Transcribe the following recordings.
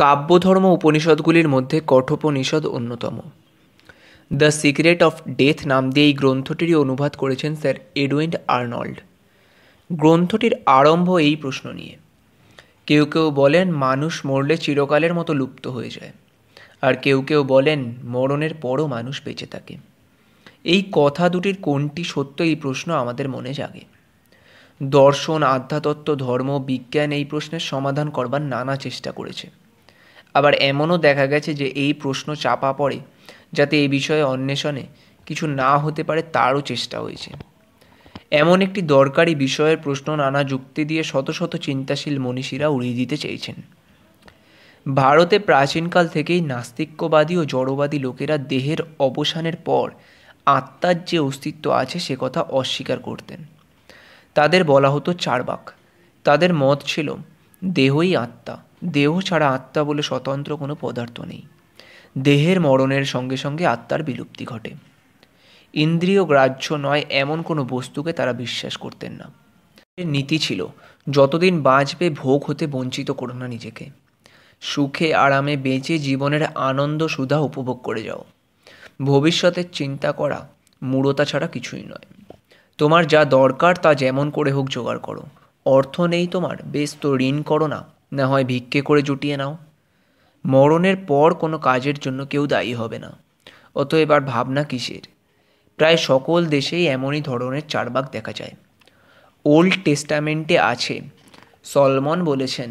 কাব্যধর্ম উপনিষদগুলির মধ্যে কঠোপনিষদ অন্যতম। The secret of death নাম দিয়ে এই গ্রন্থটিরই অনুবাদ করেছেন স্যার এডউইন আর্নল্ড। গ্রন্থটির আরম্ভ এই প্রশ্ন নিয়ে। কেউ কেউ বলেন মানুষ মরলে চিরকালের মতো লুপ্ত হয়ে যায়, আর কেউ কেউ বলেন মরণের পরও মানুষ বেঁচে থাকে। এই কথা দুটির কোনটি সত্য, এই প্রশ্ন আমাদের মনে জাগে। দর্শন, আধ্যাত্ম, ধর্ম, বিজ্ঞান এই প্রশ্নের সমাধান করবার নানা চেষ্টা করেছে। আবার এমনও দেখা গেছে যে এই প্রশ্ন চাপা পড়ে যাতে এই বিষয়ে অন্বেষণে কিছু না হতে পারে তারও চেষ্টা হয়েছে। এমন একটি দরকারি বিষয়ের প্রশ্ন নানা যুক্তি দিয়ে শত শত চিন্তাশীল মনীষীরা উড়িয়ে দিতে চেয়েছেন। ভারতে প্রাচীনকাল থেকেই নাস্তিক্যবাদী ও জড়বাদী লোকেরা দেহের অবসানের পর আত্মার যে অস্তিত্ব আছে সে কথা অস্বীকার করতেন। তাদের বলা হতো চার্বাক। তাদের মত ছিল দেহই আত্মা, দেহ ছাড়া আত্মা বলে স্বতন্ত্র কোনো পদার্থ নেই। দেহের মরণের সঙ্গে সঙ্গে আত্মার বিলুপ্তি ঘটে। ইন্দ্রিয় গ্রাহ্য নয় এমন কোনো বস্তুকে তারা বিশ্বাস করতেন না। এর নীতি ছিল যতদিন বাঁচবে ভোগ হতে বঞ্চিত করো না নিজেকে। সুখে আরামে বেঁচে জীবনের আনন্দ সুধা উপভোগ করে যাও। ভবিষ্যতের চিন্তা করা মূঢ়তা ছাড়া কিছুই নয়। তোমার যা দরকার তা যেমন করে হোক জোগাড় করো। অর্থ নেই তোমার, বেশ তো ঋণ করো না, না হয় ভিক্ষে করে জুটিয়ে নাও। মরণের পর কোনো কাজের জন্য কেউ দায়ী হবে না। অতএব আর ভাবনা কিসের? প্রায় সকল দেশেই এমনই ধরনের চার্বাক দেখা যায়। ওল্ড টেস্টামেন্টে আছে, সলমন বলেছেন,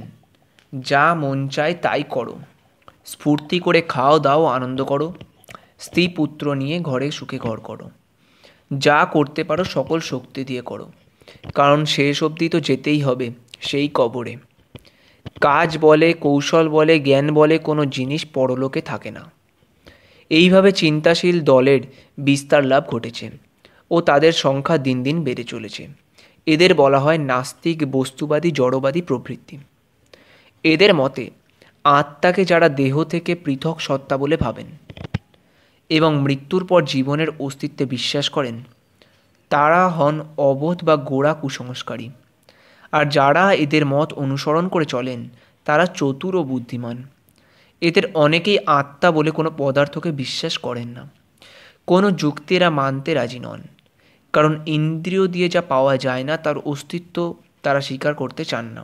যা মন চায় তাই করো, স্ফূর্তি করে খাও দাও, আনন্দ করো, স্ত্রী পুত্র নিয়ে ঘরে সুখে ঘর করো, যা করতে পারো সকল শক্তি দিয়ে করো, কারণ শেষ অবধি তো যেতেই হবে সেই কবরে। কাজ বলে, কৌশল বলে, জ্ঞান বলে কোনো জিনিস পরলোকে থাকে না। এইভাবে চিন্তাশীল দলের বিস্তার লাভ ঘটেছে ও তাদের সংখ্যা দিন দিন বেড়ে চলেছে। এদের বলা হয় নাস্তিক, বস্তুবাদী, জড়বাদী প্রভৃতি। এদের মতে আত্মাকে যারা দেহ থেকে পৃথক সত্তা বলে ভাবেন এবং মৃত্যুর পর জীবনের অস্তিত্বে বিশ্বাস করেন, তারা হন অবোধ বা গোড়া কুসংস্কারী। আর যারা এদের মত অনুসরণ করে চলেন তারা চতুর ও বুদ্ধিমান। এদের অনেকেই আত্মা বলে কোনো পদার্থকে বিশ্বাস করেন না। কোনো যুক্তি এরা মানতে রাজি নন, কারণ ইন্দ্রিয় দিয়ে যা পাওয়া যায় না তার অস্তিত্ব তারা স্বীকার করতে চান না।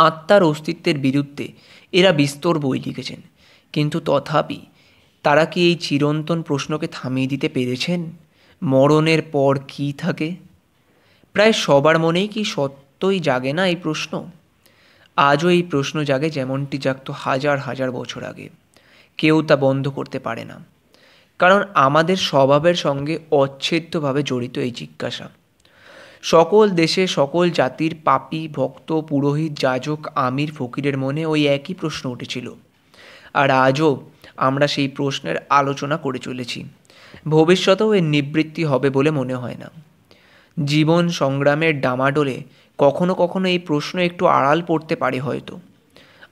আত্মার অস্তিত্বের বিরুদ্ধে এরা বিস্তর বই লিখেছেন, কিন্তু তথাপি তারা কি এই চিরন্তন প্রশ্নকে থামিয়ে দিতে পেরেছেন? মরণের পর কী থাকে? প্রায় সবার মনেই কি সত্যই জাগে না এই প্রশ্ন? আজও এই প্রশ্ন জাগে যেমনটি জাগত হাজার হাজার বছর আগে। কেউ তা বন্ধ করতে পারে না, কারণ আমাদের স্বভাবের সঙ্গে অচ্ছেদ্যভাবে জড়িত এই জিজ্ঞাসা। সকল দেশে সকল জাতির পাপী, ভক্ত, পুরোহিত, যাজক, আমির, ফকিরের মনে ওই একই প্রশ্ন উঠেছিল। আর আজও আমরা সেই প্রশ্নের আলোচনা করে চলেছি। ভবিষ্যতেও এর নিবৃত্তি হবে বলে মনে হয় না। জীবন সংগ্রামের ডামাডোলে কখনো কখনো এই প্রশ্ন একটু আড়াল পড়তে পারে হয়তো।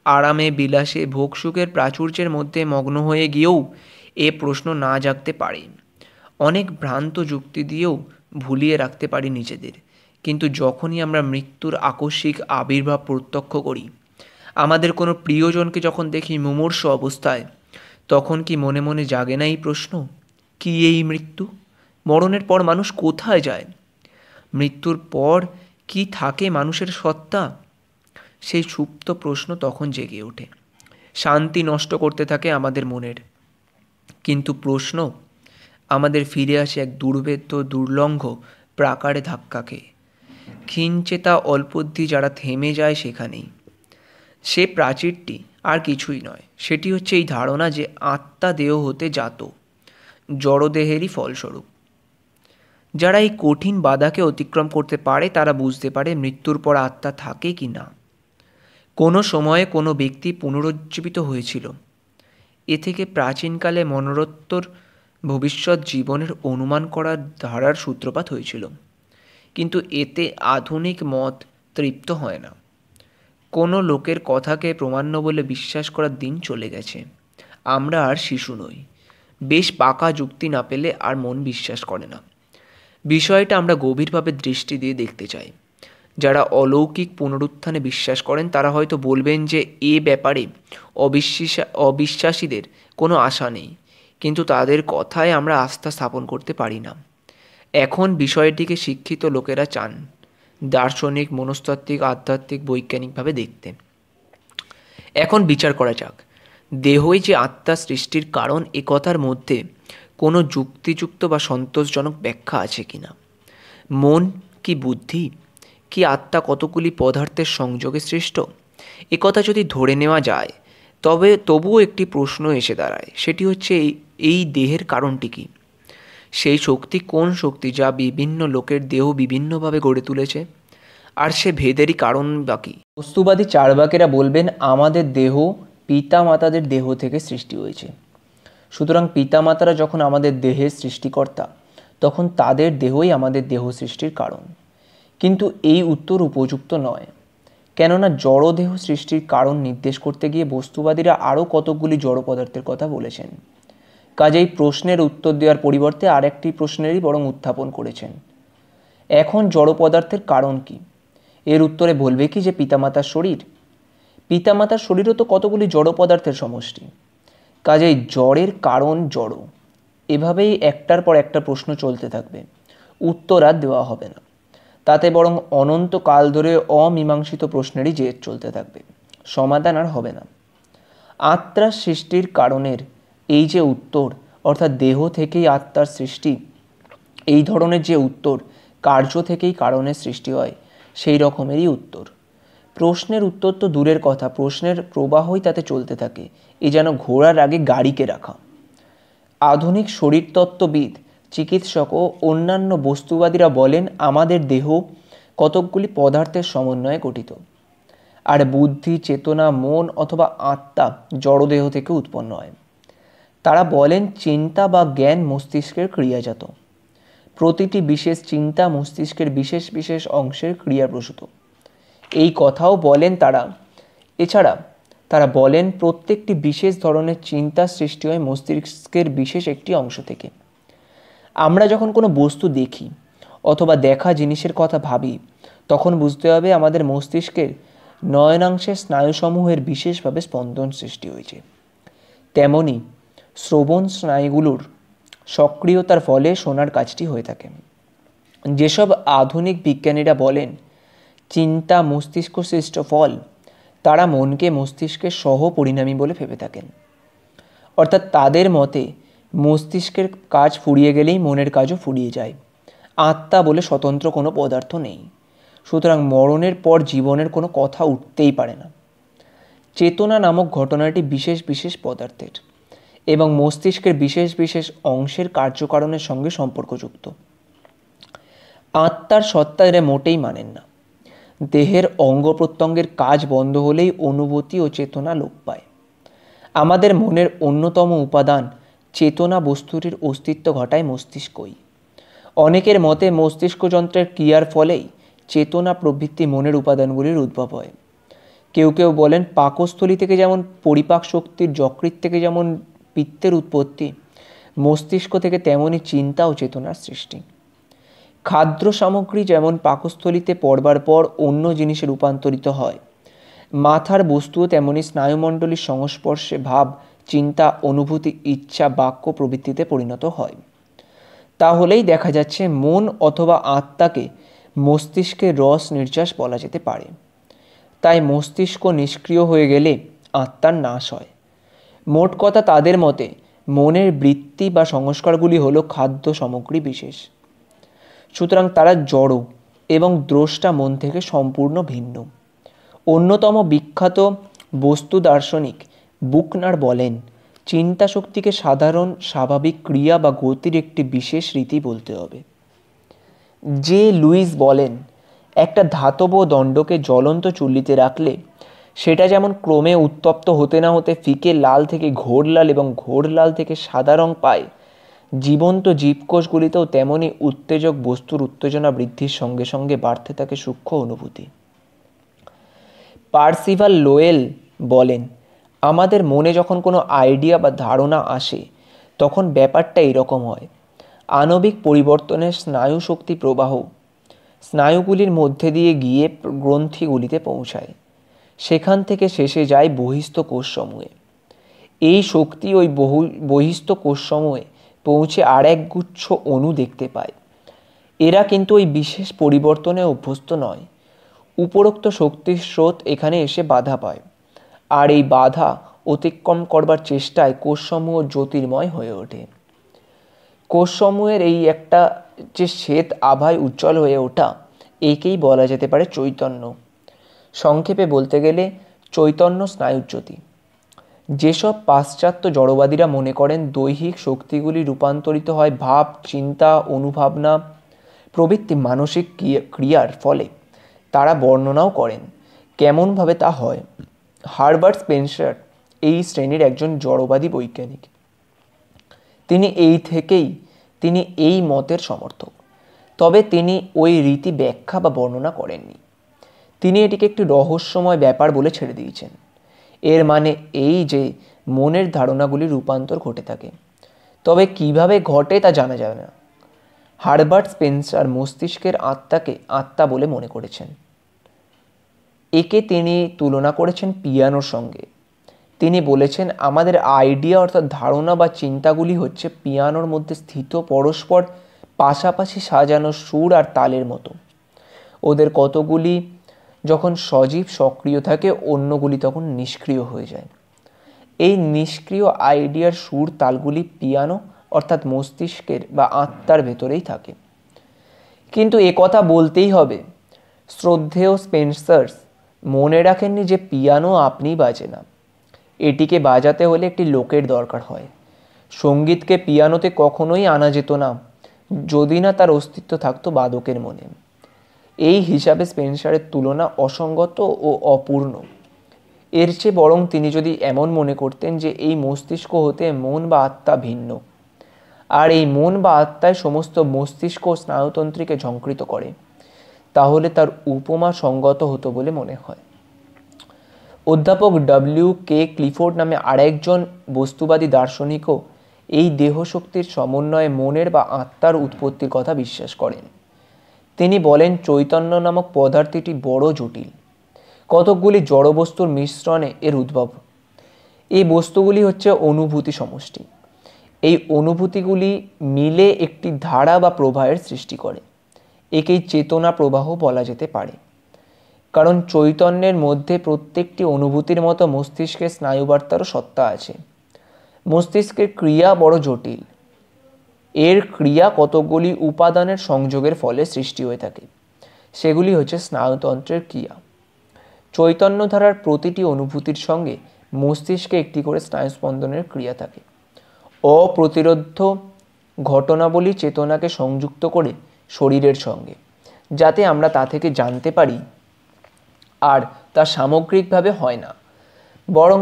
আরামে, বিলাসে, ভোগসুখের প্রাচুর্যের মধ্যে মগ্ন হয়ে গিয়েও এ প্রশ্ন না জাগতে পারে। অনেক ভ্রান্ত যুক্তি দিয়েও ভুলিয়ে রাখতে পারি নিজেদের, কিন্তু যখনই আমরা মৃত্যুর আকস্মিক আবির্ভাব প্রত্যক্ষ করি, আমাদের কোনো প্রিয়জনকে যখন দেখি মুমূর্ষু অবস্থায়, তখন কি মনে মনে জাগে না এই প্রশ্ন, কি এই মৃত্যু? মরণের পর মানুষ কোথায় যায়? মৃত্যুর পর কি থাকে মানুষের সত্তা? সেই সুপ্ত প্রশ্ন তখন জেগে ওঠে, শান্তি নষ্ট করতে থাকে আমাদের মনের। কিন্তু প্রশ্ন আমাদের ফিরে আসে এক দুর্ভেদ্য, দুর্লঙ্ঘ প্রাকারে ধাক্কা খেয়ে। খিঞ্চেতা অল্পবুদ্ধি যারা থেমে যায় সেখানেই। সে প্রাচীরটি আর কিছুই নয়, সেটি হচ্ছে এই ধারণা যে আত্মা দেহ হতে জাত, জড়দেহেরই ফলস্বরূপ। যারা এই কঠিন বাধাকে অতিক্রম করতে পারে তারা বুঝতে পারে মৃত্যুর পর আত্মা থাকে কি না। কোনো সময়ে কোনো ব্যক্তি পুনরুজ্জীবিত হয়েছিল। এ থেকে প্রাচীনকালে মনরোত্তর ভবিষ্যৎ জীবনের অনুমান করার ধারার সূত্রপাত হয়েছিল, কিন্তু এতে আধুনিক মত তৃপ্ত হয় না। কোনো লোকের কথাকে প্রমাণ্য বলে বিশ্বাস করার দিন চলে গেছে। আমরা আর শিশু নই। বেশ পাকা যুক্তি না পেলে আর মন বিশ্বাস করে না। বিষয়টা আমরা গভীরভাবে দৃষ্টি দিয়ে দেখতে চাই। যারা অলৌকিক পুনরুত্থানে বিশ্বাস করেন তারা হয়তো বলবেন যে এ ব্যাপারে অবিশ্বাসীদের কোনো আশা নেই, কিন্তু তাদের কথায় আমরা আস্থা স্থাপন করতে পারি না। এখন বিষয়টিকে শিক্ষিত লোকেরা চান দার্শনিক, মনস্তাত্ত্বিক, আধ্যাত্মিক, বৈজ্ঞানিকভাবে দেখতে। এখন বিচার করা যাক, দেহই যে আত্মা সৃষ্টির কারণ এ কথার মধ্যে কোনো যুক্তিযুক্ত বা সন্তোষজনক ব্যাখ্যা আছে কিনা। মন কি বুদ্ধি কি আত্মা কতগুলি পদার্থের সংযোগে সৃষ্ট, এ কথা যদি ধরে নেওয়া যায় তবুও একটি প্রশ্ন এসে দাঁড়ায়, সেটি হচ্ছে এই দেহের কারণটি কী? সেই শক্তি কোন শক্তি যা বিভিন্ন লোকের দেহ বিভিন্নভাবে গড়ে তুলেছে, আর সে ভেদেরই কারণ বাকি? বস্তুবাদী চার্বাকেরা বলবেন আমাদের দেহ পিতা মাতাদের দেহ থেকে সৃষ্টি হয়েছে, সুতরাং পিতামাতারা যখন আমাদের দেহের সৃষ্টিকর্তা তখন তাদের দেহই আমাদের দেহ সৃষ্টির কারণ। কিন্তু এই উত্তর উপযুক্ত নয়, কেননা জড়দেহ সৃষ্টির কারণ নির্দেশ করতে গিয়ে বস্তুবাদীরা আরও কতকগুলি জড় পদার্থের কথা বলেছেন। কাজেই প্রশ্নের উত্তর দেওয়ার পরিবর্তে আরেকটি প্রশ্নেরই বরং উত্থাপন করেছেন। এখন জড় পদার্থের কারণ কি? এর উত্তরে বলবে কি যে পিতামাতার শরীর? পিতামাতার শরীরও তো কতগুলি জড় পদার্থের সমষ্টি। কাজেই জড়ের কারণ জড়। এভাবেই একটার পর একটা প্রশ্ন চলতে থাকবে, উত্তর আর দেওয়া হবে না। তাতে বরং অনন্তকাল ধরে অমীমাংসিত প্রশ্নেরই জের চলতে থাকবে, সমাধান আর হবে না। আত্মার সৃষ্টির কারণের এই যে উত্তর, অর্থাৎ দেহ থেকেই আত্মার সৃষ্টি, এই ধরনের যে উত্তর, কার্য থেকেই কারণের সৃষ্টি হয়, সেই রকমেরই উত্তর। প্রশ্নের উত্তর তো দূরের কথা, প্রশ্নের প্রবাহই তাতে চলতে থাকে, এ যেন ঘোড়ার আগে গাড়িকে রাখা। আধুনিক শরীরতত্ত্ববিদ, চিকিৎসক ও অন্যান্য বস্তুবাদীরা বলেন আমাদের দেহ কতকগুলি পদার্থের সমন্বয়ে গঠিত, আর বুদ্ধি, চেতনা, মন অথবা আত্মা জড়দেহ থেকে উৎপন্ন হয়। তারা বলেন চিন্তা বা জ্ঞান মস্তিষ্কের ক্রিয়াজাত, প্রতিটি বিশেষ চিন্তা মস্তিষ্কের বিশেষ বিশেষ অংশের ক্রিয়াপ্রসূত। এই কথাও বলেন তারা। এছাড়া তারা বলেন প্রত্যেকটি বিশেষ ধরনের চিন্তা সৃষ্টি হয় মস্তিষ্কের বিশেষ একটি অংশ থেকে। আমরা যখন কোনো বস্তু দেখি অথবা দেখা জিনিসের কথা ভাবি, তখন বুঝতে হবে আমাদের মস্তিষ্কের নয়নাংশের স্নায়ুসমূহের বিশেষভাবে স্পন্দন সৃষ্টি হয়েছে। তেমনি শ্রবণ স্নায়ুগুলোর সক্রিয়তার ফলে শোনার কাজটি হয়ে থাকে। যেসব আধুনিক বিজ্ঞানীরা বলেন চিন্তা মস্তিষ্ক সৃষ্ট ফল, তারা মনকে মস্তিষ্কের সহ পরিণামী বলে ভেবে থাকেন। অর্থাৎ তাদের মতে মস্তিষ্কের কাজ ফুরিয়ে গেলেই মনের কাজও ফুরিয়ে যায়। আত্মা বলে স্বতন্ত্র কোনো পদার্থ নেই, সুতরাং মরণের পর জীবনের কোনো কথা উঠতেই পারে না। চেতনা নামক ঘটনাটি বিশেষ বিশেষ পদার্থের এবং মস্তিষ্কের বিশেষ বিশেষ অংশের কার্যকারণের সঙ্গে সম্পর্কযুক্ত। আত্মার সত্তা এরা মোটেই মানেন না। দেহের অঙ্গ প্রত্যঙ্গের কাজ বন্ধ হলেই অনুভূতি ও চেতনা লোপ পায়। আমাদের মনের অন্যতম উপাদান চেতনা বস্তুটির অস্তিত্ব ঘটায় মস্তিষ্কই। অনেকের মতে মস্তিষ্ক যন্ত্রের ক্রিয়ার ফলেই চেতনা প্রভৃতি মনের উপাদানগুলির উদ্ভব হয়। কেউ কেউ বলেন পাকস্থলী থেকে যেমন পরিপাক শক্তির, যকৃৎ থেকে যেমন পিত্তের উৎপত্তি, মস্তিষ্ক থেকে তেমনই চিন্তা ও চেতনার সৃষ্টি। খাদ্য সামগ্রী যেমন পাকস্থলীতে পড়বার পর অন্য জিনিসে রূপান্তরিত হয়, মাথার বস্তুও তেমনি স্নায়ুমণ্ডলীর সংস্পর্শে ভাব, চিন্তা, অনুভূতি, ইচ্ছা, বাক্য প্রভৃতিতে পরিণত হয়। তাহলেই দেখা যাচ্ছে মন অথবা আত্মাকে মস্তিষ্কের রস নির্যাস বলা যেতে পারে। তাই মস্তিষ্ক নিষ্ক্রিয় হয়ে গেলে আত্মার নাশ হয়। মোট কথা তাদের মতে মনের বৃত্তি বা সংস্কারগুলি হলো খাদ্য সামগ্রী বিশেষ। সুতরাং তারা জড় এবং দ্রষ্টা মন থেকে সম্পূর্ণ ভিন্ন। অন্যতম বিখ্যাত বস্তু দার্শনিক বুকনার বলেন চিন্তা শক্তিকে সাধারণ স্বাভাবিক ক্রিয়া বা গতির একটি বিশেষ রীতি বলতে হবে। জে লুইস বলেন একটা ধাতব দণ্ডকে জ্বলন্ত চুল্লিতে রাখলে সেটা যেমন ক্রমে উত্তপ্ত হতে না হতে ফিকে লাল থেকে ঘোর লাল এবং ঘোর লাল থেকে সাদা রং পায়, জীবন্ত জীবকোষগুলিতেও তেমনি উত্তেজক বস্তুর উত্তেজনা বৃদ্ধির সঙ্গে সঙ্গে বাড়তে থাকে সূক্ষ্ম অনুভূতি। পার্সিভাল লোয়েল বলেন আমাদের মনে যখন কোনো আইডিয়া বা ধারণা আসে তখন ব্যাপারটা এরকম হয়। আণবিক পরিবর্তনের স্নায়ু শক্তি প্রবাহ স্নায়ুগুলির মধ্যে দিয়ে গিয়ে গ্রন্থিগুলিতে পৌঁছায়, সেখান থেকে শেষে যায় বহিস্থ কোষসমূহে। এই শক্তি ওই বহিস্থ কোষসমূহে পৌঁছে আর এক গুচ্ছ অণু দেখতে পায়। এরা কিন্তু ওই বিশেষ পরিবর্তনে অভ্যস্ত নয়। উপরোক্ত শক্তির স্রোত এখানে এসে বাধা পায়, আর এই বাধা অতিক্রম করবার চেষ্টায় কোষসমূহ জ্যোতির্ময় হয়ে ওঠে। কোষসমূহের এই একটা যে শ্বেত আভায় উজ্জ্বল হয়ে ওঠা, একেই বলা যেতে পারে চৈতন্য। সংক্ষেপে বলতে গেলে চৈতন্য স্নায়ুজ্যোতি। যেসব পাশ্চাত্য জড়বাদীরা মনে করেন দৈহিক শক্তিগুলি রূপান্তরিত হয় ভাব, চিন্তা, অনুভাবনা প্রভৃতি মানসিক ক্রিয়ার ফলে, তারা বর্ণনাও করেন কেমনভাবে তা হয়। হারবার্ট স্পেন্সার এই শ্রেণীর একজন জড়বাদী বৈজ্ঞানিক। তিনি এই মতের সমর্থক, তবে তিনি ওই রীতি ব্যাখ্যা বা বর্ণনা করেননি। তিনি এটিকে একটি রহস্যময় ব্যাপার বলে ছেড়ে দিয়েছেন। এর মানে এই যে মনের ধারণাগুলি রূপান্তর ঘটে থাকে, তবে কিভাবে ঘটে তা জানা যাবে না। হারবার্ট স্পেন্সার মস্তিষ্কের আত্মাকে আত্মা বলে মনে করেছেন। একে তিনি তুলনা করেছেন পিয়ানোর সঙ্গে। তিনি বলেছেন, আমাদের আইডিয়া অর্থাৎ ধারণা বা চিন্তাগুলি হচ্ছে পিয়ানোর মধ্যে স্থিত পরস্পর পাশাপাশি সাজানো সুর আর তালের মতো। ওদের কতগুলি যখন সজীব সক্রিয় থাকে, অন্যগুলি তখন নিষ্ক্রিয় হয়ে যায়। এই নিষ্ক্রিয় আইডিয়ার সুর তালগুলি পিয়ানো অর্থাৎ মস্তিষ্কের বা আত্মার ভেতরেই থাকে। কিন্তু এ কথা বলতেই হবে, শ্রদ্ধেয় স্পেন্সার্স মনে রাখেননি যে পিয়ানো আপনিই বাজে না। এটিকে বাজাতে হলে একটি লোকের দরকার হয়। সঙ্গীতকে পিয়ানোতে কখনোই আনা যেত না যদি না তার অস্তিত্ব থাকতো বাদকের মনে। এই হিসাবে স্পেন্সারের তুলনা অসঙ্গত ও অপূর্ণ। এর চেয়ে বরং তিনি যদি এমন মনে করতেন যে এই মস্তিষ্ক হতে মন বা আত্মা ভিন্ন, আর এই মন বা আত্মায় সমস্ত মস্তিষ্ক ও স্নায়ুতন্ত্রীকে ঝঙ্কৃত করে, তাহলে তার উপমা সঙ্গত হতো বলে মনে হয়। অধ্যাপক W.K. ক্লিফোর্ড নামে আরেকজন বস্তুবাদী দার্শনিকও এই দেহশক্তির সমন্বয়ে মনের বা আত্মার উৎপত্তির কথা বিশ্বাস করেন। তিনি বলেন, চৈতন্য নামক পদার্থটি বড় জটিল। কতকগুলি জড়বস্তুর মিশ্রণে এর উদ্ভব। এই বস্তুগুলি হচ্ছে অনুভূতি সমষ্টি। এই অনুভূতিগুলি মিলে একটি ধারা বা প্রবাহের সৃষ্টি করে। একেই চেতনা প্রবাহ বলা যেতে পারে। কারণ চৈতন্যের মধ্যে প্রত্যেকটি অনুভূতির মতো মস্তিষ্কের স্নায়ুবার্তারও সত্তা আছে। মস্তিষ্কের ক্রিয়া বড় জটিল। এর ক্রিয়া কতকগুলি উপাদানের সংযোগের ফলে সৃষ্টি হয়ে থাকে। সেগুলি হচ্ছে স্নায়ুতন্ত্রের ক্রিয়া। চৈতন্য ধারার প্রতিটি অনুভূতির সঙ্গে মস্তিষ্কে একটি করে স্নায়ুস্পন্দনের ক্রিয়া থাকে। অপ্রতিরোধ্য ঘটনাবলী চেতনাকে সংযুক্ত করে শরীরের সঙ্গে, যাতে আমরা তা থেকে জানতে পারি। আর তা সামগ্রিকভাবে হয় না, বরং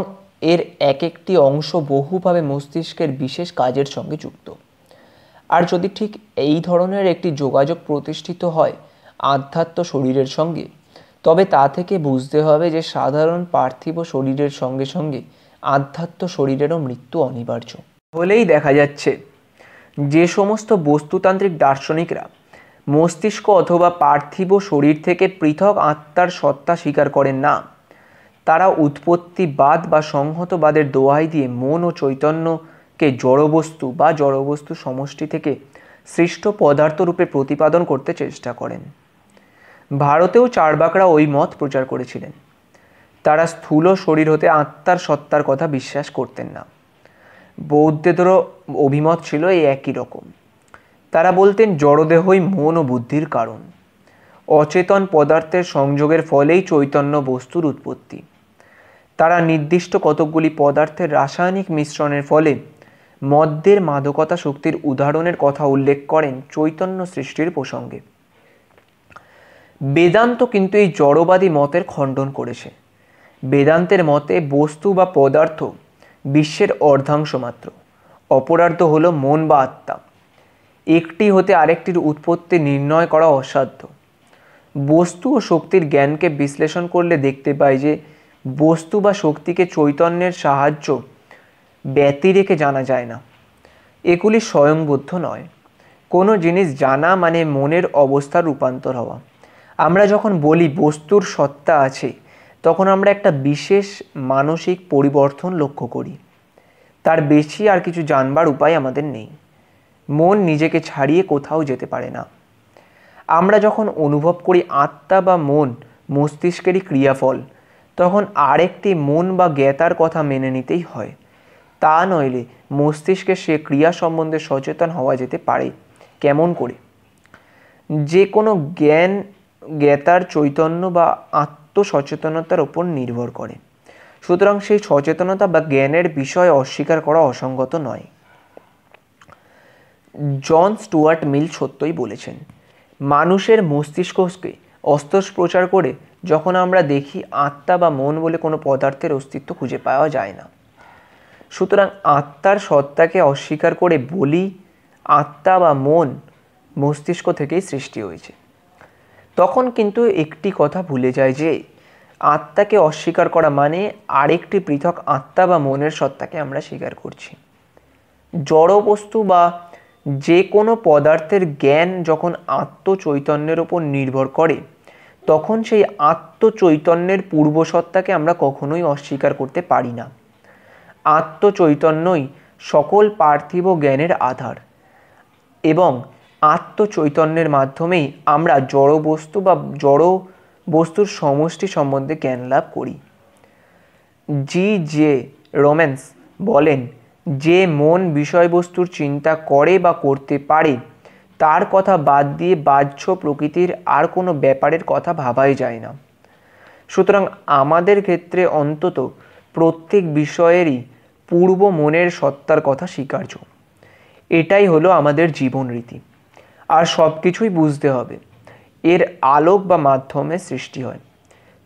এর এক একটি অংশ বহুভাবে মস্তিষ্কের বিশেষ কাজের সঙ্গে যুক্ত। আর যদি ঠিক এই ধরনের একটি যোগাযোগ প্রতিষ্ঠিত হয় আধ্যাত্ম শরীরের সঙ্গে, তবে তা থেকে বুঝতে হবে যে সাধারণ পার্থিব শরীরের সঙ্গে সঙ্গে আধ্যাত্ম শরীরেরও মৃত্যু অনিবার্য। হলেই দেখা যাচ্ছে যে সমস্ত বস্তুতান্ত্রিক দার্শনিকরা মস্তিষ্ক অথবা পার্থিব শরীর থেকে পৃথক আত্মার সত্তা স্বীকার করেন না, তারা উৎপত্তিবাদ বা সংহতবাদের দোহাই দিয়ে মন ও চৈতন্যকে জড়বস্তু বা জড়বস্তু সমষ্টি থেকে সৃষ্ট পদার্থ রূপে প্রতিপাদন করতে চেষ্টা করেন। ভারতেও চার্বাকরা ওই মত প্রচার করেছিলেন। তারা স্থূল শরীর হতে আত্মার সত্তার কথা বিশ্বাস করতেন না। বৌদ্ধদেরও অভিমত ছিল এই একই রকম। তারা বলতেন জড়দেহই মন ও বুদ্ধির কারণ। অচেতন পদার্থের সংযোগের ফলেই চৈতন্য বস্তুর উৎপত্তি। তারা নির্দিষ্ট কতকগুলি পদার্থের রাসায়নিক মিশ্রণের ফলে মদ্যের মাদকতা শক্তির উদাহরণের কথা উল্লেখ করেন চৈতন্য সৃষ্টির প্রসঙ্গে। বেদান্ত কিন্তু এই জড়বাদী মতের খণ্ডন করেছে। বেদান্তের মতে বস্তু বা পদার্থ বিশ্বের অর্ধাংশ মাত্র, অপরার্ধ হলো মন বা আত্মা। একটি হতে আরেকটির উৎপত্তি নির্ণয় করা অসাধ্য। বস্তু ও শক্তির জ্ঞানকে বিশ্লেষণ করলে দেখতে পাই যে বস্তু বা শক্তিকে চৈতন্যের সাহায্য ব্যতি রেখে জানা যায় না। এগুলি স্বয়ংবদ্ধ নয়। কোনো জিনিস জানা মানে মনের অবস্থার রূপান্তর হওয়া। আমরা যখন বলি বস্তুর সত্তা আছে, তখন আমরা একটা বিশেষ মানসিক পরিবর্তন লক্ষ্য করি। তার বেশি আর কিছু জানবার উপায় আমাদের নেই। মন নিজেকে ছাড়িয়ে কোথাও যেতে পারে না। আমরা যখন অনুভব করি আত্মা বা মন মস্তিষ্কেরই ক্রিয়াফল, তখন আরেকটি মন বা জ্ঞাতার কথা মেনে নিতেই হয়। তা নইলে মস্তিষ্কের সে ক্রিয়া সম্বন্ধে সচেতন হওয়া যেতে পারে কেমন করে? যে কোনো জ্ঞান জ্ঞাতার চৈতন্য বা আত্মসচেতনতার ওপর নির্ভর করে। সুতরাং সেই সচেতনতা বা জ্ঞানের বিষয় অস্বীকার করা অসঙ্গত নয়। জন স্টুয়ার্ট মিল সত্যই বলেছেন, মানুষের মস্তিষ্ককে অস্ত্রোপচার করে যখন আমরা দেখি, আত্মা বা মন বলে কোনো পদার্থের অস্তিত্ব খুঁজে পাওয়া যায় না। সুতরাং আত্মার সত্তাকে অস্বীকার করে বলি আত্মা বা মন মস্তিষ্ক থেকেই সৃষ্টি হয়েছে, তখন কিন্তু একটি কথা ভুলে যায় যে আত্মাকে অস্বীকার করা মানে আরেকটি পৃথক আত্মা বা মনের সত্তাকে আমরা স্বীকার করছি। জড় বস্তু বা যে কোনো পদার্থের জ্ঞান যখন আত্মচৈতন্যের ওপর নির্ভর করে, তখন সেই আত্মচৈতন্যের পূর্বসত্তাকে আমরা কখনোই অস্বীকার করতে পারি না। আত্মচৈতন্যই সকল পার্থিব জ্ঞানের আধার এবং আত্মচৈতন্যের মাধ্যমেই আমরা জড় বস্তু বা জড় বস্তুর সমষ্টি সম্বন্ধে জ্ঞান লাভ করি। জে রোম্যান্স বলেন, যে মন বিষয়বস্তুর চিন্তা করে বা করতে পারে, তার কথা বাদ দিয়ে বাহ্য প্রকৃতির আর কোনো ব্যাপারের কথা ভাবাই যায় না। সুতরাং আমাদের ক্ষেত্রে অন্তত প্রত্যেক বিষয়েরই পূর্ব মনের সত্তার কথা স্বীকার্য। এটাই হলো আমাদের জীবন রীতি। আর সব কিছুই বুঝতে হবে এর আলোক বা মাধ্যমে সৃষ্টি হয়।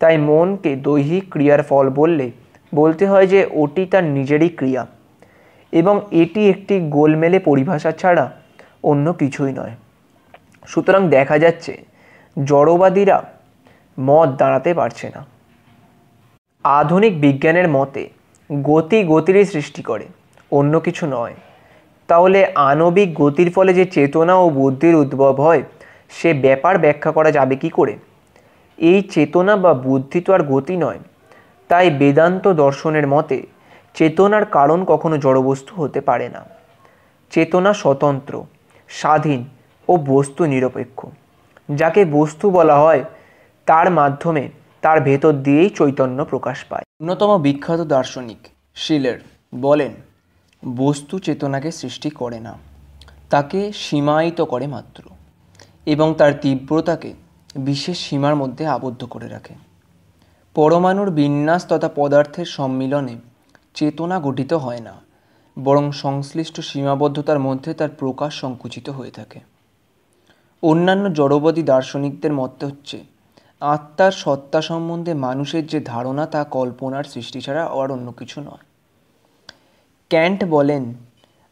তাই মনকে দৈহিক ক্রিয়ার ফল বলতে হয় যে ওটি তার নিজেরই ক্রিয়া এবং এটি একটি গোলমেলে পরিভাষা ছাড়া অন্য কিছুই নয়। সুতরাং দেখা যাচ্ছে জড়বাদীরা মত দাঁড়াতে পারছে না। আধুনিক বিজ্ঞানের মতে গতিরই সৃষ্টি করে, অন্য কিছু নয়। তাহলে আণবিক গতির ফলে যে চেতনা ও বুদ্ধির উদ্ভব হয়, সে ব্যাপার ব্যাখ্যা করা যাবে কি করে? এই চেতনা বা বুদ্ধি তো আর গতি নয়। তাই বেদান্ত দর্শনের মতে চেতনার কারণ কখনো জড়বস্তু হতে পারে না। চেতনা স্বতন্ত্র, স্বাধীন ও বস্তু নিরপেক্ষ। যাকে বস্তু বলা হয় তার মাধ্যমে তার ভেতর দিয়েই চৈতন্য প্রকাশ পায়। অন্যতম বিখ্যাত দার্শনিক শিলার বলেন, বস্তু চেতনাকে সৃষ্টি করে না, তাকে সীমায়িত করে মাত্র এবং তার তীব্রতাকে বিশেষ সীমার মধ্যে আবদ্ধ করে রাখে। পরমাণুর বিন্যাস তথা পদার্থের সম্মিলনে চেতনা গঠিত হয় না, বরং সংশ্লিষ্ট সীমাবদ্ধতার মধ্যে তার প্রকাশ সংকুচিত হয়ে থাকে। অন্যান্য জড়বাদী দার্শনিকদের মতে হচ্ছে, আত্মার সত্তা সম্বন্ধে মানুষের যে ধারণা তা কল্পনার সৃষ্টি ছাড়া আর অন্য কিছু নয়। ক্যান্ট বলেন,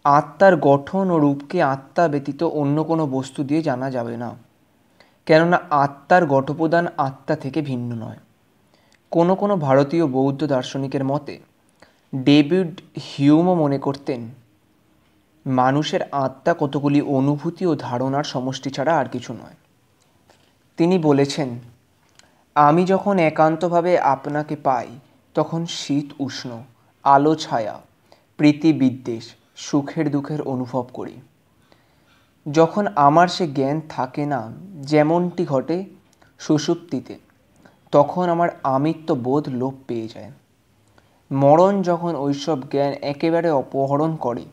আত্মার গঠন ও রূপকে আত্মা ব্যতীত অন্য কোনো বস্তু দিয়ে জানা যাবে না, কেননা আত্মার ঘটোপাদান আত্মা থেকে ভিন্ন নয়। কোনো ভারতীয় বৌদ্ধ দার্শনিকের মতে ডেভিড হিউমও মনে করতেন, মানুষের আত্মা কতগুলি অনুভূতি ও ধারণার সমষ্টি ছাড়া আর কিছু নয়। তিনি বলেছেন, আমি যখন একান্তভাবে আপনাকে পাই, তখন শীত উষ্ণ, আলো ছায়া, প্রীতি বিদ্বেষ, সুখের দুঃখের অনুভব করি। যখন আমার সে জ্ঞান থাকে না, যেমনটি ঘটে সুষুপ্তিতে, তখন আমার আমিত্ব বোধ লোপ পেয়ে যায়। মরণ যখন ওইসব জ্ঞান একেবারে অপহরণ করে,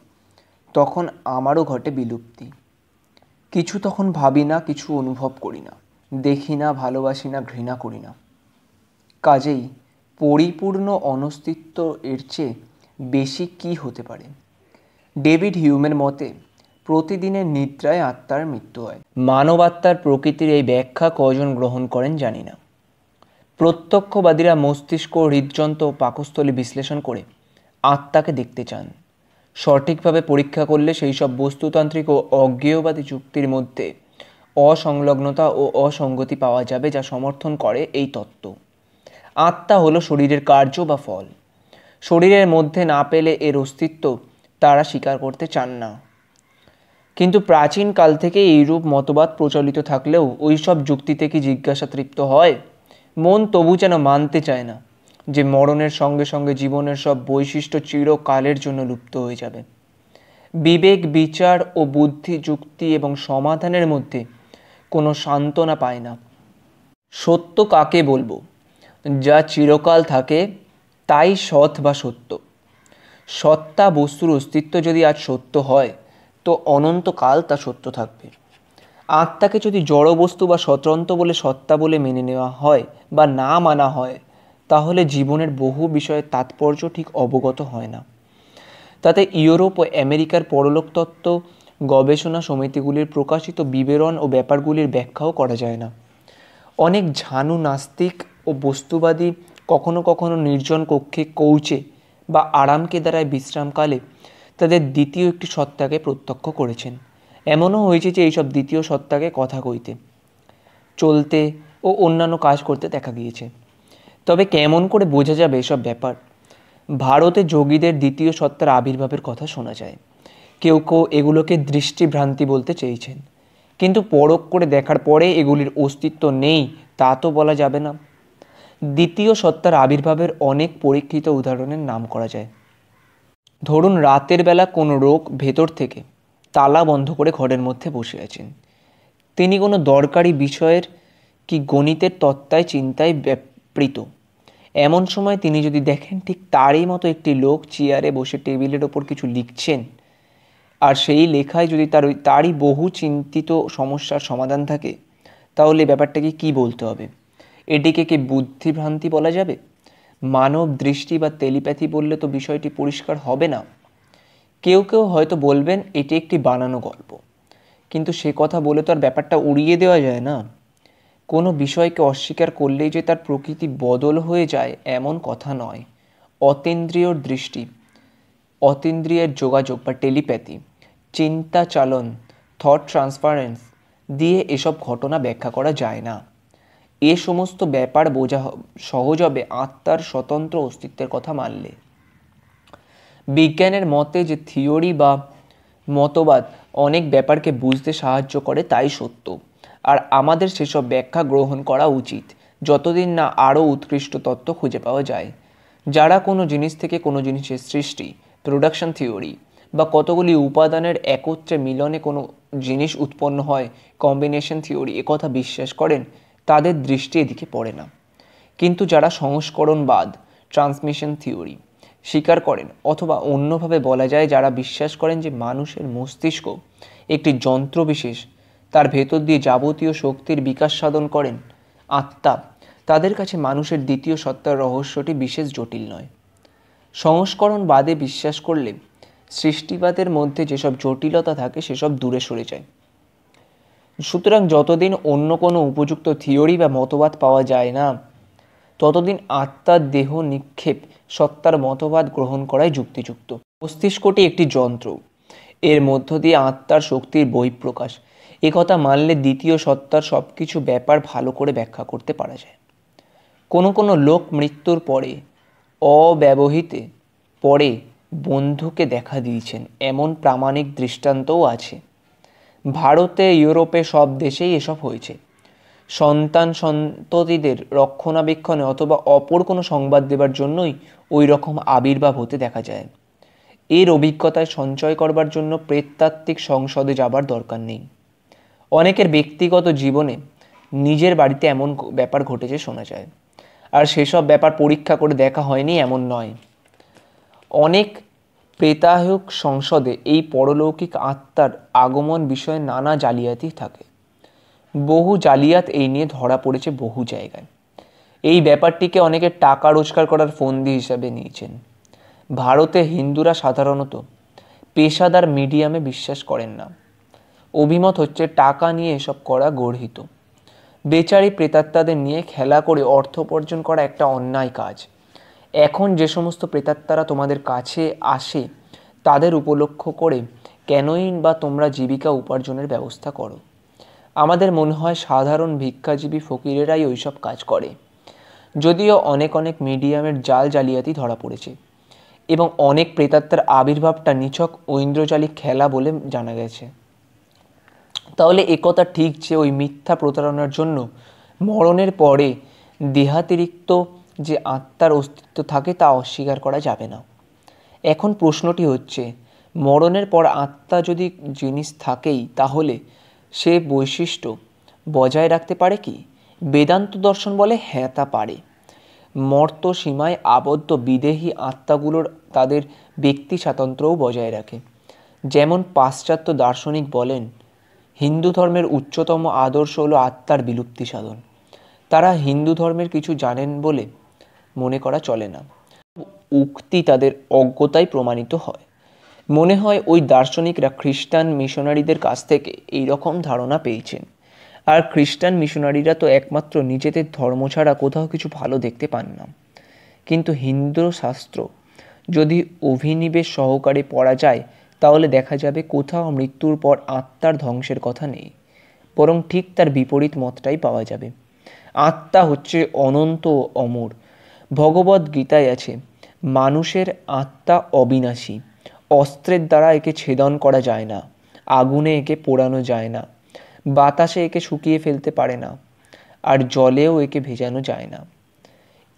তখন আমারও ঘটে বিলুপ্তি। কিছু তখন ভাবি না, কিছু অনুভব করি না, দেখি না, ভালোবাসি না, ঘৃণা করি না। কাজেই পরিপূর্ণ অনস্তিত্ব এর চেয়ে বেশি কি হতে পারে? ডেভিড হিউমের মতে প্রতিদিনের নিদ্রায় আত্মার মৃত্যু হয়। মানব আত্মার প্রকৃতির এই ব্যাখ্যা কজন গ্রহণ করেন জানি না। প্রত্যক্ষবাদীরা মস্তিষ্ক, হৃদযন্ত্র ও পাকস্থলী বিশ্লেষণ করে আত্মাকে দেখতে চান। সঠিকভাবে পরীক্ষা করলে সেই সব বস্তুতান্ত্রিক ও অজ্ঞেয়বাদী যুক্তির মধ্যে অসংলগ্নতা ও অসঙ্গতি পাওয়া যাবে, যা সমর্থন করে এই তত্ত্ব। আত্মা হলো শরীরের কার্য বা ফল। শরীরের মধ্যে না পেলে এর অস্তিত্ব তারা স্বীকার করতে চান না। কিন্তু প্রাচীনকাল থেকে এইরূপ মতবাদ প্রচলিত থাকলেও ওই সব যুক্তিতে কি জিজ্ঞাসা তৃপ্ত হয়? মন তবু যেন মানতে চায় না যে মরণের সঙ্গে সঙ্গে জীবনের সব বৈশিষ্ট্য চিরকালের জন্য লুপ্ত হয়ে যাবে। বিবেক, বিচার ও বুদ্ধি, যুক্তি এবং সমাধানের মধ্যে কোনো সান্ত্বনা পায় না। সত্য কাকে বলবো? যা চিরকাল থাকে তাই সৎ বা সত্য। সত্তা বস্তুর অস্তিত্ব যদি আজ সত্য হয় তো অনন্তকাল তা সত্য থাকবে। আত্মাকে যদি জড় বস্তু বা স্বতন্ত্র বলে সত্তা বলে মেনে নেওয়া হয় বা না মানা হয়, তাহলে জীবনের বহু বিষয়ের তাৎপর্য ঠিক অবগত হয় না। তাতে ইউরোপ ও আমেরিকার পরলোক তত্ত্ব গবেষণা সমিতিগুলির প্রকাশিত বিবরণ ও ব্যাপারগুলির ব্যাখ্যাও করা যায় না। অনেক ঝানু নাস্তিক ও বস্তুবাদী কখনো কখনো নির্জন কক্ষে কৌচে বা আরামকেদারায় বিশ্রামকালে তাদের দ্বিতীয় একটি সত্তাকে প্রত্যক্ষ করেছেন। এমনও হয়েছে যে এইসব দ্বিতীয় সত্তাকে কথা কইতে, চলতে ও অন্যান্য কাজ করতে দেখা গিয়েছে। তবে কেমন করে বোঝা যাবে এসব ব্যাপার? ভারতে যোগীদের দ্বিতীয় সত্তার আবির্ভাবের কথা শোনা যায়। কেউ কেউ এগুলোকে দৃষ্টিভ্রান্তি বলতে চেয়েছেন, কিন্তু পরখ করে দেখার পরে এগুলির অস্তিত্ব নেই তা তো বলা যাবে না। দ্বিতীয় সত্তার আবির্ভাবের অনেক পরীক্ষিত উদাহরণের নাম করা যায়। ধরুন, রাতের বেলা কোনো লোক ভেতর থেকে তালা বন্ধ করে ঘরের মধ্যে বসে আছেন। তিনি কোনো দরকারি বিষয়ের কি গণিতের তত্ত্বায় চিন্তায় ব্যাপৃত। এমন সময় তিনি যদি দেখেন ঠিক তারই মতো একটি লোক চেয়ারে বসে টেবিলের ওপর কিছু লিখছেন, আর সেই লেখায় যদি তারই বহু চিন্তিত সমস্যার সমাধান থাকে, তাহলে ব্যাপারটাকে কি বলতে হবে? এটিকে কি বুদ্ধিভ্রান্তি বলা যাবে? মানব দৃষ্টি বা টেলিপ্যাথি বললে তো বিষয়টি পরিষ্কার হবে না। কেউ কেউ হয়তো বলবেন এটি একটি বানানো গল্প, কিন্তু সে কথা বলে তো আর ব্যাপারটা উড়িয়ে দেওয়া যায় না। কোনো বিষয়কে অস্বীকার করলেই যে তার প্রকৃতি বদল হয়ে যায় এমন কথা নয়। অতীন্দ্রিয়র দৃষ্টি, অতীন্দ্রিয়ের যোগাযোগ বা টেলিপ্যাথি, চিন্তা চালন, থট ট্রান্সফারেন্স দিয়ে এসব ঘটনা ব্যাখ্যা করা যায় না। এ সমস্ত ব্যাপার বোঝা সহজ হবে আত্মার স্বতন্ত্র অস্তিত্বের কথা মানলে। বিজ্ঞানের মতে যে থিওরি বা মতবাদ অনেক ব্যাপারকে বুঝতে সাহায্য করে তাই সত্য, আর আমাদের সেসব ব্যাখ্যা গ্রহণ করা উচিত যতদিন না আরও উৎকৃষ্ট তত্ত্ব খুঁজে পাওয়া যায়। যারা কোনো জিনিস থেকে কোনো জিনিসের সৃষ্টি, প্রোডাকশন থিওরি বা কতগুলি উপাদানের একত্রে মিলনে কোনো জিনিস উৎপন্ন হয়, কম্বিনেশন থিওরি, একথা বিশ্বাস করেন, তাদের দৃষ্টি এদিকে পড়ে না। কিন্তু যারা সংস্করণবাদ, ট্রান্সমিশন থিওরি স্বীকার করেন, অথবা অন্যভাবে বলা যায় যারা বিশ্বাস করেন যে মানুষের মস্তিষ্ক একটি যন্ত্রবিশেষ, তার ভেতর দিয়ে যাবতীয় শক্তির বিকাশ সাধন করেন আত্মা, তাদের কাছে মানুষের দ্বিতীয় সত্তার রহস্যটি বিশেষ জটিল নয়। সংস্করণবাদে বিশ্বাস করলে সৃষ্টিবাদের মধ্যে যেসব জটিলতা থাকে সেসব দূরে সরে যায়। সুতরাং যতদিন অন্য কোনো উপযুক্ত থিওরি বা মতবাদ পাওয়া যায় না, ততদিন আত্মার দেহ নিক্ষেপ সত্তার মতবাদ গ্রহণ করাই যুক্তিযুক্ত। মস্তিষ্কটি একটি যন্ত্র, এর মধ্য দিয়ে আত্মার শক্তির বহিঃপ্রকাশ, একথা মানলে দ্বিতীয় সত্তার সব কিছু ব্যাপার ভালো করে ব্যাখ্যা করতে পারা যায়। কোনো কোনো লোক মৃত্যুর পরে অব্যবহিতে পরে বন্ধুকে দেখা দিয়েছেন, এমন প্রামাণিক দৃষ্টান্তও আছে। ভারতে, ইউরোপে সব দেশেই এসব হয়েছে। সন্তান সন্ততিদের রক্ষণাবেক্ষণে অথবা অপর কোনো সংবাদ দেবার জন্যই ওই রকম আবির্ভাব হতে দেখা যায়। এর অভিজ্ঞতায় সঞ্চয় করবার জন্য প্রেতাত্ত্বিক সংসদে যাবার দরকার নেই। অনেকের ব্যক্তিগত জীবনে নিজের বাড়িতে এমন ব্যাপার ঘটেছে শোনা যায়, আর সেসব ব্যাপার পরীক্ষা করে দেখা হয়নি এমন নয়। অনেক প্রেতায়ক সংসদে এই পরলৌকিক আত্মার আগমন বিষয়ে নানা জালিয়াতি থাকে। বহু জালিয়াত এই নিয়ে ধরা পড়েছে বহু জায়গায়। এই ব্যাপারটিকে অনেকে টাকা রোজগার করার ফন্দি হিসাবে নিয়েছেন। ভারতে হিন্দুরা সাধারণত পেশাদার মিডিয়ামে বিশ্বাস করেন না। অভিমত হচ্ছে টাকা নিয়ে এসব করা গর্হিত। বেচারি প্রেতাত্মাদের নিয়ে খেলা করে অর্থ উপার্জন করা একটা অন্যায় কাজ। এখন যে সমস্ত প্রেতাত্মারা তোমাদের কাছে আসে তাদের উপলক্ষ করে কেনই বা তোমরা জীবিকা উপার্জনের ব্যবস্থা করো? আমাদের মনে হয় সাধারণ ভিক্ষাজীবী ফকিরেরাই ওইসব কাজ করে। যদিও অনেক অনেক মিডিয়ামের জাল জালিয়াতি ধরা পড়েছে এবং অনেক প্রেতাত্মার আবির্ভাবটা নিছক ঐন্দ্রজালিক খেলা বলে জানা গেছে। তাহলে একথা ঠিক যে ওই মিথ্যা প্রতারণার জন্য মরণের পরে দেহাতিরিক্ত যে আত্মার অস্তিত্ব থাকে তা অস্বীকার করা যাবে না। এখন প্রশ্নটি হচ্ছে, মরণের পর আত্মা যদি জিনিস থাকেই, তাহলে সে বৈশিষ্ট্য বজায় রাখতে পারে কি? বেদান্ত দর্শন বলে হ্যাঁ, তা পারে। মর্ত সীমায় আবদ্ধ বিদেহী আত্মাগুলোর তাদের ব্যক্তি স্বাতন্ত্র্যও বজায় রাখে। যেমন পাশ্চাত্য দার্শনিক বলেন, হিন্দু ধর্মের উচ্চতম আদর্শ হলো আত্মার বিলুপ্তি সাধন। তারা হিন্দু ধর্মের কিছু জানেন বলে মনে করা চলে না। উক্তি তাদের অজ্ঞতায় প্রমাণিত হয়। মনে হয় ওই দার্শনিকরা খ্রিস্টান মিশনারিদের কাছ থেকে এই রকম ধারণা পেয়েছেন। আর খ্রিস্টান মিশনারিরা তো একমাত্র নিজেদের ধর্ম ছাড়া কোথাও কিছু ভালো দেখতে পান না। কিন্তু হিন্দু শাস্ত্র যদি অভিনিবেশ সহকারে পড়া যায়, তাহলে দেখা যাবে কোথাও মৃত্যুর পর আত্মার ধ্বংসের কথা নেই, বরং ঠিক তার বিপরীত মতটাই পাওয়া যাবে। আত্মা হচ্ছে অনন্ত ও অমর। ভগবদ্ গীতায় আছে, মানুষের আত্মা অবিনাশী, অস্ত্রের দ্বারা একে ছেদন করা যায় না, আগুনে একে পোড়ানো যায় না, বাতাসে একে শুকিয়ে ফেলতে পারে না, আর জলেও একে ভেজানো যায় না।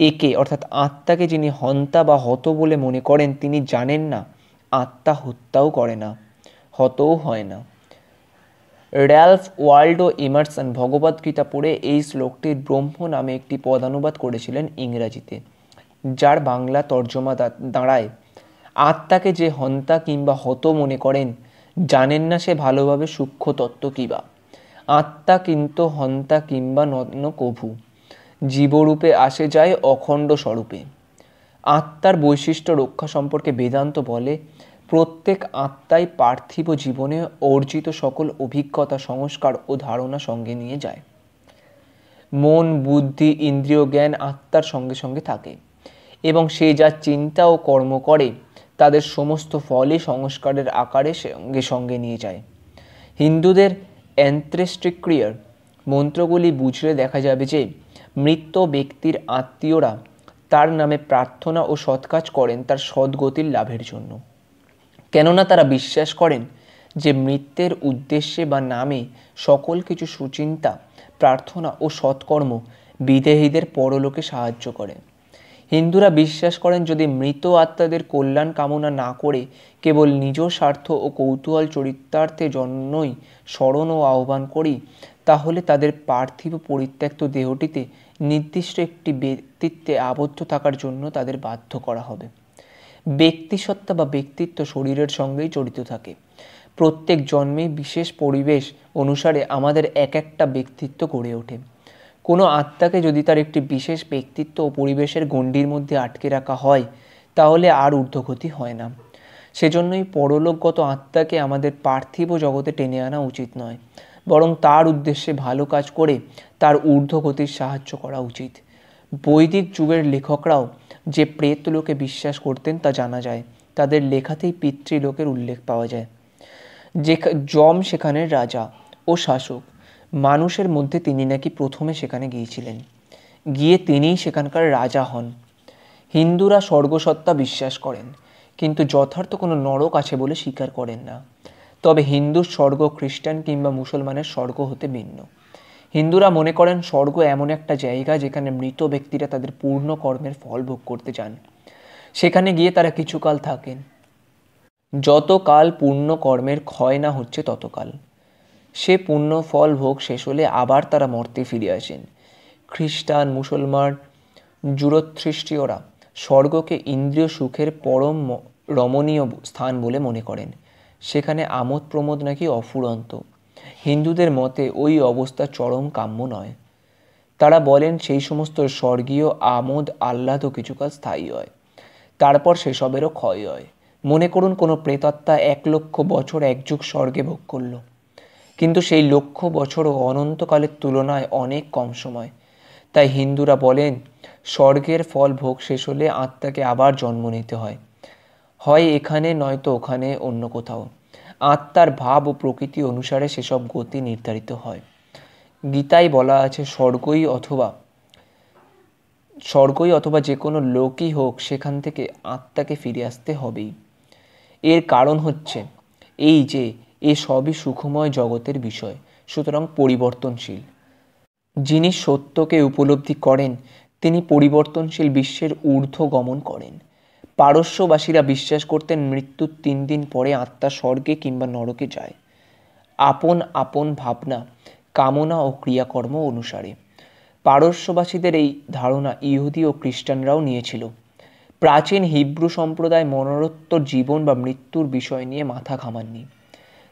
একে অর্থাৎ আত্মাকে যিনি হন্তা বা হত বলে মনে করেন, তিনি জানেন না আত্মা হত্যাও করে না, হতও হয় না। র্যালফ ওয়াল্ডো এমারসন ভগবদ্গীতা পড়ে এই শ্লোকটির ব্রহ্ম নামে একটি পদানুবাদ করেছিলেন ইংরাজিতে, যার বাংলা তর্জমা দাঁড়ায়, আত্মাকে যে হন্তা কিংবা হত মনে করেন, জানেন না সে ভালোভাবে সূক্ষ্ম তত্ত্ব কিবা। আত্মা কিন্তু হন্তা কিংবা নগ্ন কভু, জীবরূপে আসে যায় অখণ্ড স্বরূপে। আত্মার বৈশিষ্ট্য রক্ষা সম্পর্কে বেদান্ত বলে, প্রত্যেক আত্মাই পার্থিব জীবনে অর্জিত সকল অভিজ্ঞতা, সংস্কার ও ধারণা সঙ্গে নিয়ে যায়। মন, বুদ্ধি, ইন্দ্রিয়, জ্ঞান আত্মার সঙ্গে সঙ্গে থাকে এবং সে যা চিন্তা ও কর্ম করে তাদের সমস্ত ফলই সংস্কারের আকারে সঙ্গে সঙ্গে নিয়ে যায়। হিন্দুদের অন্ত্যেষ্টিক্রিয়ার মন্ত্রগুলি বুঝলে দেখা যাবে যে মৃত ব্যক্তির আত্মীয়রা তার নামে প্রার্থনা ও সৎকাজ করেন তার সদ্গতির লাভের জন্য। কেননা তারা বিশ্বাস করেন যে মৃত্যের উদ্দেশ্যে বা নামে সকল কিছু সুচিন্তা, প্রার্থনা ও সৎকর্ম বিদেহীদের পরলোকে সাহায্য করে। হিন্দুরা বিশ্বাস করেন যদি মৃত আত্মাদের কল্যাণ কামনা না করে কেবল নিজ স্বার্থ ও কৌতূহল চরিতার্থে জন্যই স্মরণ ও আহ্বান করি, তাহলে তাদের পার্থিব পরিত্যক্ত দেহটিতে নির্দিষ্ট একটি ব্যক্তিত্বে আবদ্ধ থাকার জন্য তাদের বাধ্য করা হবে। ব্যক্তিসত্তা বা ব্যক্তিত্ব শরীরের সঙ্গেই জড়িত থাকে। প্রত্যেক জন্মে বিশেষ পরিবেশ অনুসারে আমাদের এক একটা ব্যক্তিত্ব গড়ে ওঠে। কোনো আত্মাকে যদি তার একটি বিশেষ ব্যক্তিত্ব ও পরিবেশের গণ্ডির মধ্যে আটকে রাখা হয়, তাহলে আর ঊর্ধ্বগতি হয় না। সেজন্যই পরলোকগত আত্মাকে আমাদের পার্থিব জগতে টেনে আনা উচিত নয়, বরং তার উদ্দেশ্যে ভালো কাজ করে তার ঊর্ধ্বগতির সাহায্য করা উচিত। বৈদিক যুগের লেখকরাও যে প্রেতলোকে বিশ্বাস করতেন তা জানা যায়। তাদের লেখাতেই পিতৃলোকের উল্লেখ পাওয়া যায়। যম সেখানের রাজা ও শাসক, মানুষের মধ্যে তিনি নাকি প্রথমে সেখানে গিয়েছিলেন, গিয়ে তিনিই সেখানকার রাজা হন। হিন্দুরা স্বর্গসত্তা বিশ্বাস করেন, কিন্তু যথার্থ কোনো নরক আছে বলে স্বীকার করেন না। তবে হিন্দুর স্বর্গ খ্রিস্টান কিংবা মুসলমানের স্বর্গ হতে ভিন্ন। হিন্দুরা মনে করেন স্বর্গ এমন একটা জায়গা যেখানে মৃত ব্যক্তিরা তাদের পূর্ণ কর্মের ফল ভোগ করতে যান। সেখানে গিয়ে তারা কিছুকাল থাকেন, যতকাল পূর্ণ কর্মের ক্ষয় না হচ্ছে ততকাল। সে পূর্ণ ফল ভোগ শেষ হলে আবার তারা মর্তে ফিরে আসেন। খ্রিস্টান, মুসলমান, জুরোথ্রিস্টীয়রা স্বর্গকে ইন্দ্রিয় সুখের পরম রমণীয় স্থান বলে মনে করেন। সেখানে আমোদ প্রমোদ নাকি অফুরন্ত। হিন্দুদের মতে ওই অবস্থা চরম কাম্য নয়। তারা বলেন সেই সমস্ত স্বর্গীয় আমোদ আহ্লাদও কিছুকাল স্থায়ী হয়, তারপর সেসবেরও ক্ষয় হয়। মনে করুন কোনো প্রেতাত্মা 1,00,000 বছর একযুগ স্বর্গে ভোগ করল, কিন্তু সেই 1,00,000 বছরও অনন্তকালের তুলনায় অনেক কম সময়। তাই হিন্দুরা বলেন স্বর্গের ফল ভোগ শেষ হলে আত্মাকে আবার জন্ম নিতে হয়, হয় এখানে নয়তো ওখানে অন্য কোথাও। আত্মার ভাব ও প্রকৃতি অনুসারে সেসব গতি নির্ধারিত হয়। গীতায় বলা আছে স্বর্গই অথবা যে কোনো লোকই হোক, সেখান থেকে আত্মাকে ফিরে আসতে হবেই। এর কারণ হচ্ছে এই যে এ সবই সুখময় জগতের বিষয়, সুতরাং পরিবর্তনশীল। যিনি সত্যকে উপলব্ধি করেন তিনি পরিবর্তনশীল বিশ্বের ঊর্ধ্ব গমন করেন। পারস্যবাসীরা বিশ্বাস করতেন মৃত্যুর 3 দিন পরে আত্মা স্বর্গে কিংবা নরকে যায়, আপন আপন ভাবনা, কামনা ও ক্রিয়াকর্ম অনুসারে। পারস্যবাসীদের এই ধারণা ইহুদি ও খ্রিস্টানরাও নিয়েছিল। প্রাচীন হিব্রু সম্প্রদায় মরণোত্তর জীবন বা মৃত্যুর বিষয় নিয়ে মাথা ঘামাননি।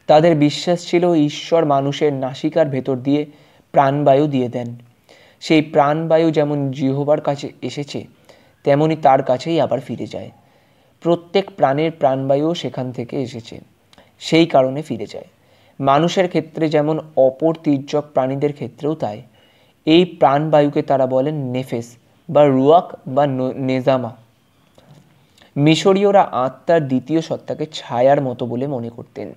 তাদের বিশ্বাস ছিল ঈশ্বর মানুষের নাসিকার ভেতর দিয়ে প্রাণবায়ু দিয়ে দেন। সেই প্রাণবায়ু যেমন জিহোবার কাছে এসেছে তেমনি তার কাছেই আবার ফিরে যায়। প্রত্যেক প্রাণের প্রাণবায়ুও সেখান থেকে এসেছে, সেই কারণে ফিরে যায়। মানুষের ক্ষেত্রে যেমন অপর তির্যক প্রাণীদের ক্ষেত্রেও তাই। এই প্রাণবায়ুকে তারা বলেন নেফেস বা রুয়াক বা নেজামা। মিশরীয়রা আত্মার দ্বিতীয় সত্তাকে ছায়ার মতো বলে মনে করতেন।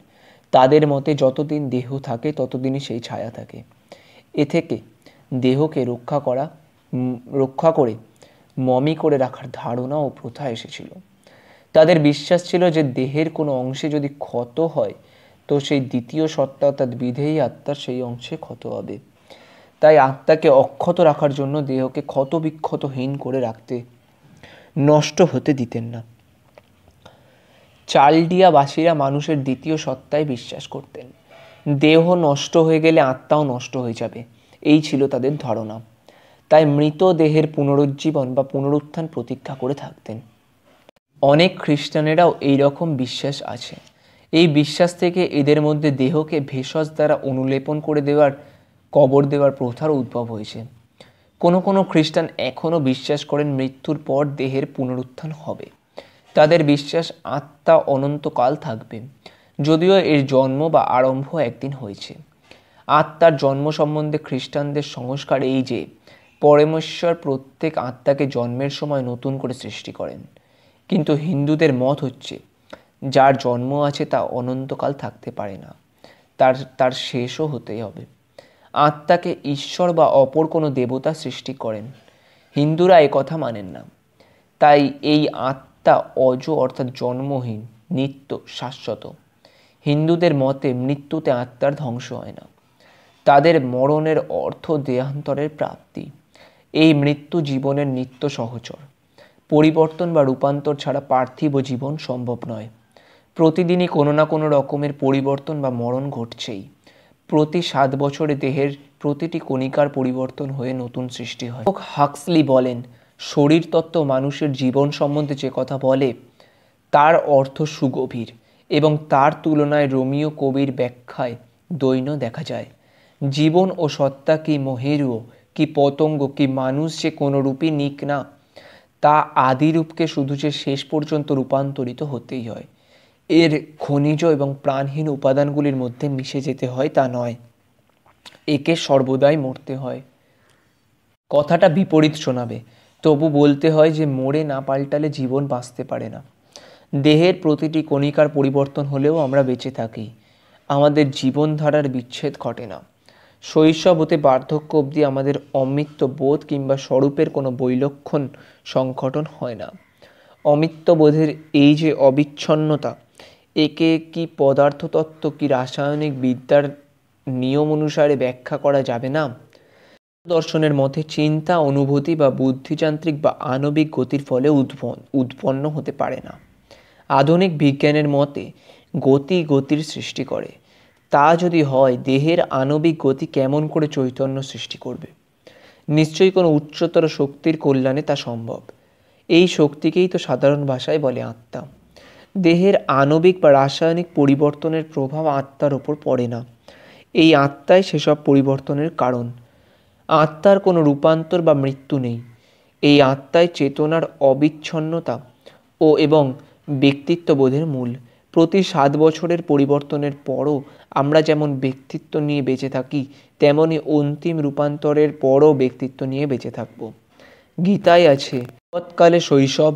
তাদের মতে যতদিন দেহ থাকে ততদিনই সেই ছায়া থাকে। এ থেকে দেহকে রক্ষা করে মমি করে রাখার ধারণা ও প্রথা এসেছিল। তাদের বিশ্বাস ছিল যে দেহের কোনো অংশে যদি ক্ষত হয় তো সেই দ্বিতীয় সত্তা অর্থাৎ বিধেয়ী আত্মার সেই অংশে ক্ষত হবে। তাই আত্মাকে অক্ষত রাখার জন্য দেহকে ক্ষত বিক্ষতহীন করে রাখতে, নষ্ট হতে দিতেন না। চালডিয়াবাসীরা মানুষের দ্বিতীয় সত্তায় বিশ্বাস করতেন। দেহ নষ্ট হয়ে গেলে আত্মাও নষ্ট হয়ে যাবে, এই ছিল তাদের ধারণা। তাই মৃত দেহের পুনরুজ্জীবন বা পুনরুত্থান প্রতীক্ষা করে থাকতেন। অনেক খ্রিস্টানেরাও এই রকম বিশ্বাস আছে। এই বিশ্বাস থেকে এদের মধ্যে দেহকে ভেষজ দ্বারা অনুলেপন করে কবর দেওয়ার প্রথার উদ্ভব হয়েছে। কোনো কোনো খ্রিস্টান এখনও বিশ্বাস করেন মৃত্যুর পর দেহের পুনরুত্থান হবে। তাদের বিশ্বাস আত্মা অনন্তকাল থাকবে, যদিও এর জন্ম বা আরম্ভ একদিন হয়েছে। আত্মার জন্ম সম্বন্ধে খ্রিস্টানদের সংস্কার এই যে পরমেশ্বর প্রত্যেক আত্মাকে জন্মের সময় নতুন করে সৃষ্টি করেন। কিন্তু হিন্দুদের মত হচ্ছে যার জন্ম আছে তা অনন্তকাল থাকতে পারে না, তার শেষও হতেই হবে। আত্মাকে ঈশ্বর বা অপর কোনো দেবতা সৃষ্টি করেন, হিন্দুরা এ কথা মানেন না। তাই এই আত্মা অজ অর্থাৎ জন্মহীন, নিত্য, শাশ্বত। হিন্দুদের মতে মৃত্যুতে আত্মার ধ্বংস হয় না। তাদের মরণের অর্থ দেহান্তরের প্রাপ্তি। এই মৃত্যু জীবনের নিত্য সহচর। পরিবর্তন বা রূপান্তর ছাড়া পার্থিব জীবন সম্ভব নয়। প্রতিদিনই কোনো না কোনো রকমের পরিবর্তন বা মরণ ঘটছেই। প্রতি 7 বছরে দেহের প্রতিটি কণিকার পরিবর্তন হয়ে নতুন সৃষ্টি হয়। হাক্সলি বলেন, শরীর তত্ত্ব মানুষের জীবন সম্বন্ধে যে কথা বলে তার অর্থ সুগভীর এবং তার তুলনায় রোমিও কবির ব্যাখ্যায় দৈন্য দেখা যায়। জীবন ও সত্তা কি মহেরুও, কি পতঙ্গ, কি মানুষ যে কোনো রূপই নিক না, তা আদিরূপকে শুধু যে শেষ পর্যন্ত রূপান্তরিত হতেই হয়। এর খনিজ এবং প্রাণহীন উপাদানগুলির মধ্যে মিশে যেতে হয় তা নয়, একে সর্বদাই মরতে হয়। কথাটা বিপরীত শোনাবে, তবু বলতে হয় যে মরে না পাল্টালে জীবন বাঁচতে পারে না। দেহের প্রতিটি কণিকার পরিবর্তন হলেও আমরা বেঁচে থাকি, আমাদের জীবনধারার বিচ্ছেদ ঘটে না। শৈশব হতে বার্ধক্য অবধি আমাদের অমৃত্য বোধ কিংবা স্বরূপের কোনো বৈলক্ষণ সংঘটন হয় না। অমৃত্যবোধের এই যে অবিচ্ছন্নতা, একে কি পদার্থতত্ত্ব কি রাসায়নিক বিদ্যার নিয়ম অনুসারে ব্যাখ্যা করা যাবে না। দর্শনের মতে চিন্তা, অনুভূতি বা বুদ্ধিযান্ত্রিক বা আণবিক গতির ফলে উৎপন্ন হতে পারে না। আধুনিক বিজ্ঞানের মতে গতির সৃষ্টি করে। তা যদি হয়, দেহের আণবিক গতি কেমন করে চৈতন্য সৃষ্টি করবে? নিশ্চয়ই কোনো উচ্চতর শক্তির কল্যাণে তা সম্ভব। এই শক্তিকেই তো সাধারণ ভাষায় বলে আত্মা। দেহের আণবিক বা রাসায়নিক পরিবর্তনের প্রভাব আত্মার ওপর পড়ে না। এই আত্মাই সেসব পরিবর্তনের কারণ। আত্মার কোনো রূপান্তর বা মৃত্যু নেই। এই আত্মায় চেতনার অবিচ্ছন্নতা এবং ব্যক্তিত্ববোধের মূল। প্রতি 7 বছরের পরিবর্তনের পরও আমরা যেমন ব্যক্তিত্ব নিয়ে বেঁচে থাকি, তেমনি অন্তিম রূপান্তরের পরও ব্যক্তিত্ব নিয়ে বেঁচে থাকব। গীতায় আছে, তৎকালে শৈশব,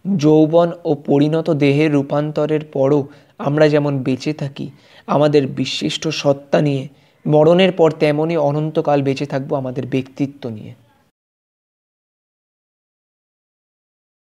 যৌবন ও পরিণত দেহের রূপান্তরের পরও আমরা যেমন বেঁচে থাকি আমাদের বিশিষ্ট সত্তা নিয়ে, মরণের পর তেমনই অনন্তকাল বেঁচে থাকবো আমাদের ব্যক্তিত্ব নিয়ে।